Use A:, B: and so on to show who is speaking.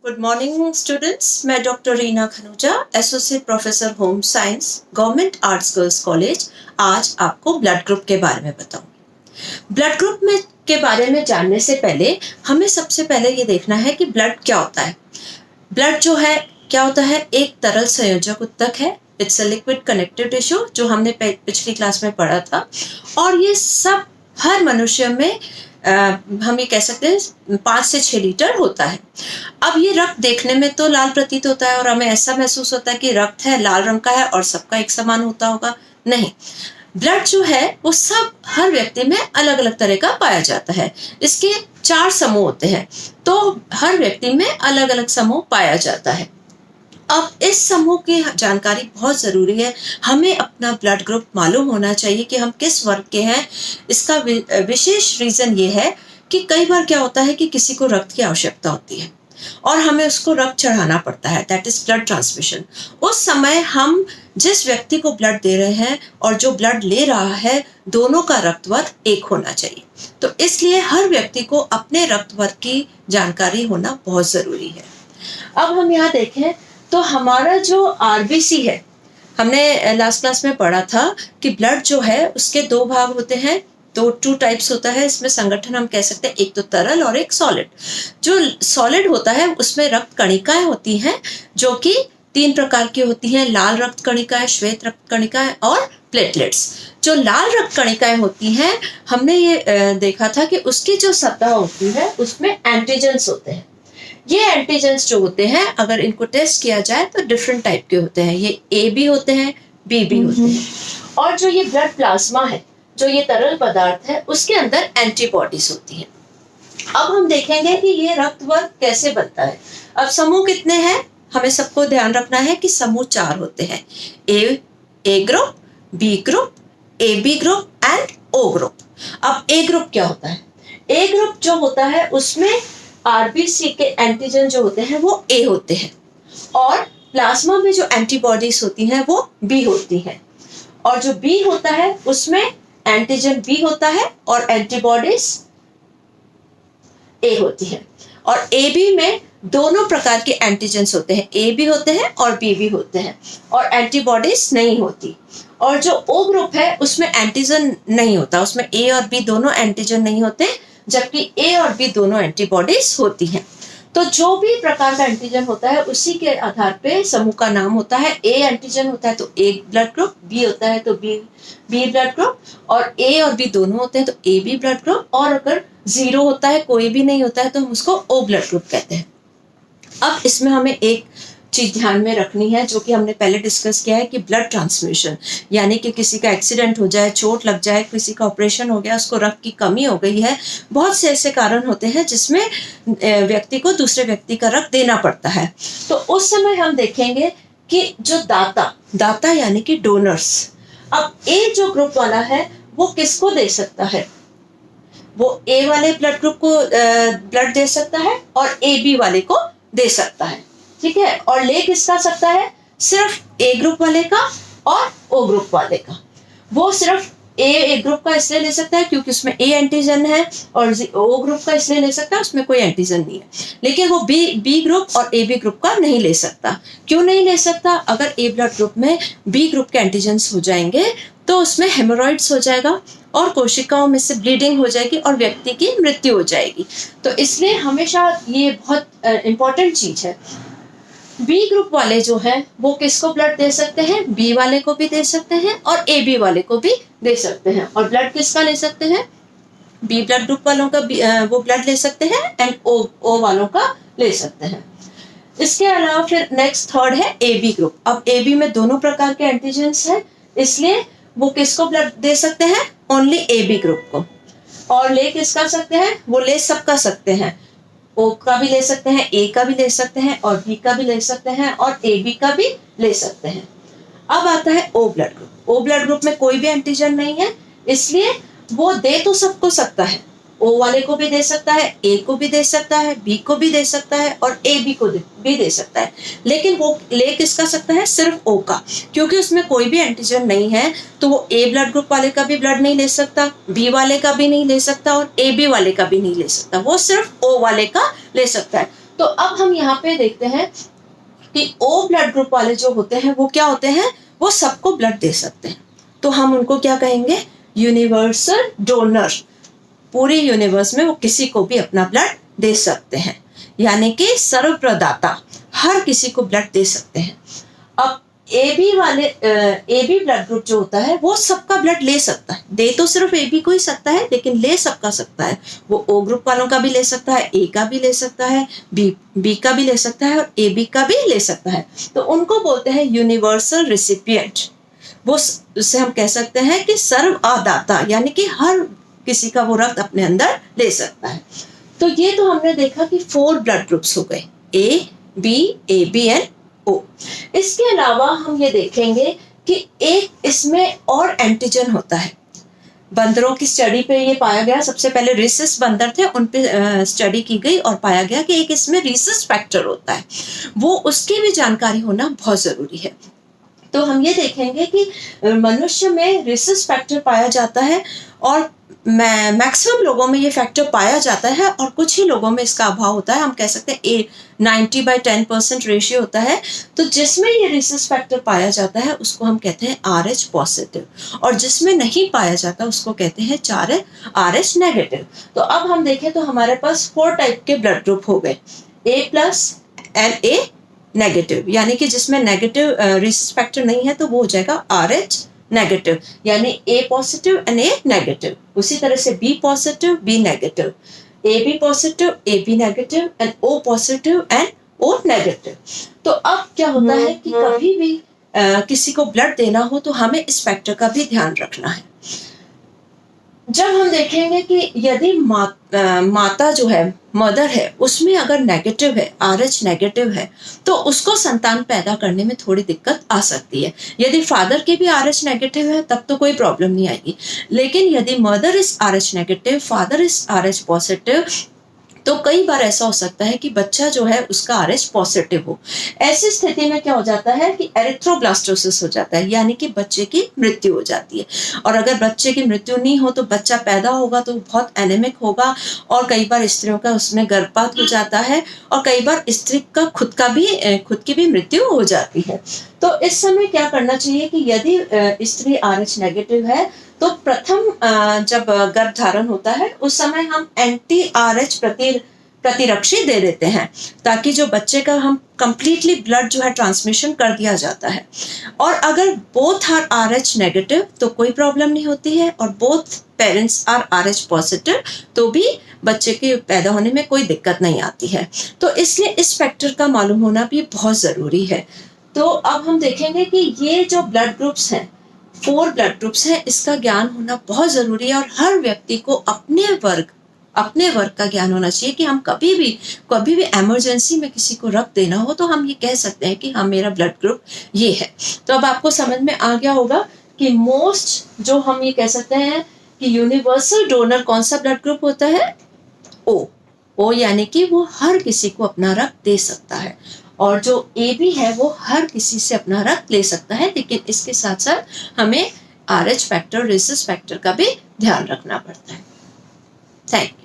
A: Good morning students. मैं doctor Reena Khanuja, associate professor home science, government arts girls college, आज आपको blood group के बारे में बताऊंगी। ब्लड ग्रुप में के बारे में जानने से पहले हमें सबसे पहले ये देखना है कि ब्लड क्या होता है। ब्लड जो है क्या होता है, एक तरल संयोजक ऊतक है। It's a liquid connective tissue, जो हमने पिछली क्लास में पढ़ा था। और ये सब हर मनुष्य में हम ये कह सकते हैं 5 से 6 लीटर होता है। अब ये रक्त देखने में तो लाल प्रतीत होता है और हमें ऐसा महसूस होता है कि रक्त है, लाल रंग का है और सबका एक समान होता होगा। नहीं, ब्लड जो है वो सब हर व्यक्ति में अलग अलग तरह का पाया जाता है। इसके 4 समूह होते हैं, तो हर व्यक्ति में अलग अलग समूह पाया जाता है। अब इस समूह की जानकारी बहुत ज़रूरी है। हमें अपना ब्लड ग्रुप मालूम होना चाहिए कि हम किस वर्ग के हैं। इसका विशेष रीज़न ये है कि कई बार क्या होता है कि किसी को रक्त की आवश्यकता होती है और हमें उसको रक्त चढ़ाना पड़ता है, दैट इज ब्लड ट्रांसमिशन। उस समय हम जिस व्यक्ति को ब्लड दे रहे हैं और जो ब्लड ले रहा है, दोनों का रक्त वर्ग एक होना चाहिए। तो इसलिए हर व्यक्ति को अपने रक्त वर्ग की जानकारी होना बहुत ज़रूरी है। अब हम यहाँ देखें तो हमारा जो आरबीसी है, हमने लास्ट क्लास में पढ़ा था कि ब्लड जो है उसके 2 भाग होते हैं, 2 टाइप्स होता है इसमें संगठन। हम कह सकते हैं एक तो तरल और एक सॉलिड। जो सॉलिड होता है उसमें रक्त कणिकाएं होती हैं, जो कि 3 प्रकार की होती हैं, लाल रक्त कणिकाएं, श्वेत रक्त कणिकाएं और प्लेटलेट्स। जो लाल रक्त कणिकाएं होती हैं, हमने ये देखा था कि उसकी जो सतह होती है उसमें एंटीजेंस होते हैं। ये एंटीजेंस जो होते हैं, अगर इनको टेस्ट किया जाए तो डिफरेंट टाइप के होते हैं। ये ए भी होते हैं, बी भी होते हैं। और जो ये ब्लड प्लाज्मा है, जो ये तरल पदार्थ है, उसके अंदर एंटीबॉडीज होती हैं। अब हम देखेंगे कि ये रक्त वर्ग कैसे बनता है। अब समूह कितने हैं, हमें सबको ध्यान रखना है कि समूह 4 होते हैं, A group, B group, A B group and O group. अब ए ग्रुप क्या होता है? ए ग्रुप जो होता है उसमें आरबीसी के एंटीजन जो होते हैं वो ए होते हैं और प्लाज्मा में जो एंटीबॉडीज होती हैं वो बी होती हैं। और जो बी होता है उसमें एंटीजन बी होता है और एंटीबॉडीज ए होती है। और ए बी में दोनों प्रकार के एंटीजेंस होते हैं, ए भी होते हैं और बी भी होते हैं, और एंटीबॉडीज नहीं होती। और जो ओ ग्रुप है उसमें एंटीजन नहीं होता, उसमें ए और बी दोनों एंटीजन नहीं होते, जबकि ए और बी दोनों एंटीबॉडीज होती हैं। तो जो भी प्रकार का एंटीजन होता है उसी के आधार पे समूह का नाम होता है। ए एंटीजन होता है तो ए ब्लड ग्रुप, बी होता है तो बी ब्लड ग्रुप, और ए और बी दोनों होते हैं तो ए बी ब्लड ग्रुप, और अगर 0 होता है, कोई भी नहीं होता है, तो हम उसको ओ ब्लड ग्रुप कहते हैं। अब इसमें हमें एक चीज ध्यान में रखनी है जो कि हमने पहले डिस्कस किया है कि ब्लड ट्रांसमिशन, यानी कि किसी का एक्सीडेंट हो जाए, चोट लग जाए, किसी का ऑपरेशन हो गया, उसको रक्त की कमी हो गई है, बहुत से ऐसे कारण होते हैं जिसमें व्यक्ति को दूसरे व्यक्ति का रक्त देना पड़ता है। तो उस समय हम देखेंगे कि जो दाता यानी कि डोनर्स, अब ए जो ग्रुप वाला है वो किसको दे सकता है? वो ए वाले ब्लड ग्रुप को ब्लड दे सकता है और ए बी वाले को दे सकता है, ठीक है। और ले किसका सकता है? सिर्फ ए ग्रुप वाले का और ओ ग्रुप वाले का। वो सिर्फ ए ग्रुप का इसलिए ले सकता है क्योंकि उसमें ए एंटीजन है, और ओ ग्रुप का इसलिए ले सकता है उसमें कोई एंटीजन नहीं है। लेकिन वो बी ग्रुप और ए बी ग्रुप का नहीं ले सकता। क्यों नहीं ले सकता? अगर ए ब्लड ग्रुप में बी ग्रुप के एंटीजन्स हो जाएंगे तो उसमें हेमोरॉइड्स हो जाएगा और कोशिकाओं में से ब्लीडिंग हो जाएगी और व्यक्ति की मृत्यु हो जाएगी। तो इसलिए हमेशा ये बहुत इंपॉर्टेंट चीज है। बी ग्रुप वाले जो हैं वो किसको ब्लड दे सकते हैं? बी वाले को भी दे सकते हैं और ए बी वाले को भी दे सकते हैं। और ब्लड किसका ले सकते हैं? बी ब्लड ग्रुप वालों का वो ब्लड ले सकते हैं एंड ओ वालों का ले सकते हैं। इसके अलावा फिर नेक्स्ट थर्ड है ए बी ग्रुप। अब ए बी में दोनों प्रकार के एंटीजेंस हैं, इसलिए वो किसको ब्लड दे सकते हैं? ओनली ए बी ग्रुप को। और ले किसका सकते हैं? वो ले सबका सकते हैं, ओ का भी ले सकते हैं, ए का भी ले सकते हैं, और बी का भी ले सकते हैं, और ए बी का भी ले सकते हैं। अब आता है O blood group. O blood group में कोई भी एंटीजन नहीं है, इसलिए वो दे तो सबको सकता है, ओ वाले को भी दे सकता है, ए को भी दे सकता है, बी को भी दे सकता है और ए बी को भी दे सकता है। लेकिन वो ले किसका सकता है? सिर्फ ओ का, क्योंकि उसमें कोई भी एंटीजन नहीं है, तो वो ए ब्लड ग्रुप वाले का भी ब्लड नहीं ले सकता, बी वाले का भी नहीं ले सकता और ए बी वाले का भी नहीं ले सकता, वो सिर्फ ओ वाले का ले सकता है। तो अब हम यहाँ पे देखते हैं कि ओ ब्लड ग्रुप वाले जो होते हैं वो क्या होते हैं, वो सबको ब्लड दे सकते हैं। तो हम उनको क्या कहेंगे, यूनिवर्सल डोनर। पूरे यूनिवर्स में वो किसी को भी अपना ब्लड दे सकते हैं, यानी कि सर्वप्रदाता, हर किसी को ब्लड दे सकते हैं। अब एबी ब्लड ग्रुप जो होता है वो सबका ब्लड ले सकता है, दे तो सिर्फ एबी को ही सकता है लेकिन ले सबका सकता है। वो ओ ग्रुप वालों का भी ले सकता है, ए का भी ले सकता है, बी का भी ले सकता है और एबी का भी ले सकता है। तो उनको बोलते हैं यूनिवर्सल रिसिपिएंट। वो उससे हम कह सकते हैं कि सर्व आदाता, यानी कि हर किसी का वो रक्त अपने अंदर ले सकता है। तो ये तो हमने देखा कि 4 ब्लड ग्रुप्स हो गए, ए बी एंड ओ। इसके अलावा हम ये देखेंगे कि एक इसमें और एंटीजन होता है। बंदरों की स्टडी पे ये पाया गया, सबसे पहले रिसस बंदर थे, उन पे स्टडी की गई और पाया गया कि एक इसमें रिसस फैक्टर होता है, वो उसकी भी जानकारी होना बहुत जरूरी है। तो हम ये देखेंगे कि मनुष्य में रिसस फैक्टर पाया जाता है और मैक्सिमम लोगों में ये फैक्टर पाया जाता है और कुछ ही लोगों में इसका अभाव होता है। हम कह सकते हैं 90/10% रेशियो होता है। तो जिसमें ये रिसस फैक्टर पाया जाता है उसको हम कहते हैं RH पॉजिटिव, और जिसमें नहीं पाया जाता उसको कहते हैं RH नेगेटिव। तो अब हम देखें तो हमारे पास 4 टाइप के ब्लड ग्रुप हो गए, A+ एंड A नेगेटिव, यानी कि जिसमें नेगेटिव रिसस फैक्टर नहीं है तो वो हो जाएगा RH नेगेटिव, यानी A positive and A negative. उसी तरह से B positive, B negative, AB positive, AB negative and O positive and O negative. तो अब क्या होता है कि कभी भी किसी को ब्लड देना हो तो हमें इस फैक्टर का भी ध्यान रखना है। जब हम देखेंगे कि यदि माता जो है, मदर है, उसमें अगर नेगेटिव है, RH नेगेटिव है, तो उसको संतान पैदा करने में थोड़ी दिक्कत आ सकती है। यदि फादर के भी RH नेगेटिव है तब तो कोई प्रॉब्लम नहीं आएगी, लेकिन यदि mother is RH negative, father is RH positive, तो कई बार ऐसा हो सकता है कि बच्चा जो है उसका RH पॉजिटिव हो। ऐसी स्थिति में क्या हो जाता है कि एरिथ्रोब्लास्टोसिस हो जाता है, यानी कि बच्चे की मृत्यु हो जाती है। और अगर बच्चे की मृत्यु नहीं हो तो बच्चा पैदा होगा तो बहुत एनेमिक होगा, और कई बार स्त्रियों का उसमें गर्भपात हो जाता है, और कई बार स्त्री का खुद की भी मृत्यु हो जाती है। तो इस समय क्या करना चाहिए कि यदि स्त्री RH नेगेटिव है तो प्रथम जब गर्भ धारण होता है उस समय हम anti-RH प्रतिरक्षी दे देते हैं, ताकि जो बच्चे का हम कंप्लीटली ब्लड जो है ट्रांसमिशन कर दिया जाता है। और अगर बोथ आर RH नेगेटिव तो कोई प्रॉब्लम नहीं होती है, और both parents are RH positive तो भी बच्चे के पैदा होने में कोई दिक्कत नहीं आती है। तो इसलिए इस फैक्टर का मालूम होना भी बहुत ज़रूरी है। तो अब हम देखेंगे कि ये जो ब्लड ग्रुप्स हैं, 4 ब्लड ग्रुप्स हैं, इसका ज्ञान होना बहुत ज़रूरी है, और हर व्यक्ति को अपने वर्ग का ज्ञान होना चाहिए कि हम कभी भी इमरजेंसी में किसी को रक्त देना हो तो हम ये कह सकते हैं कि हाँ, मेरा ब्लड ग्रुप ये है। तो अब आपको समझ में आ गया होगा कि मोस्ट जो हम ये कह सकते हैं कि यूनिवर्सल डोनर कौन सा ब्लड ग्रुप होता है, ओ यानी कि वो हर किसी को अपना रक्त दे सकता है, और जो AB है वो हर किसी से अपना रक्त ले सकता है, लेकिन इसके साथ साथ हमें RH फैक्टर, रिसस फैक्टर का भी ध्यान रखना पड़ता है। Thank you.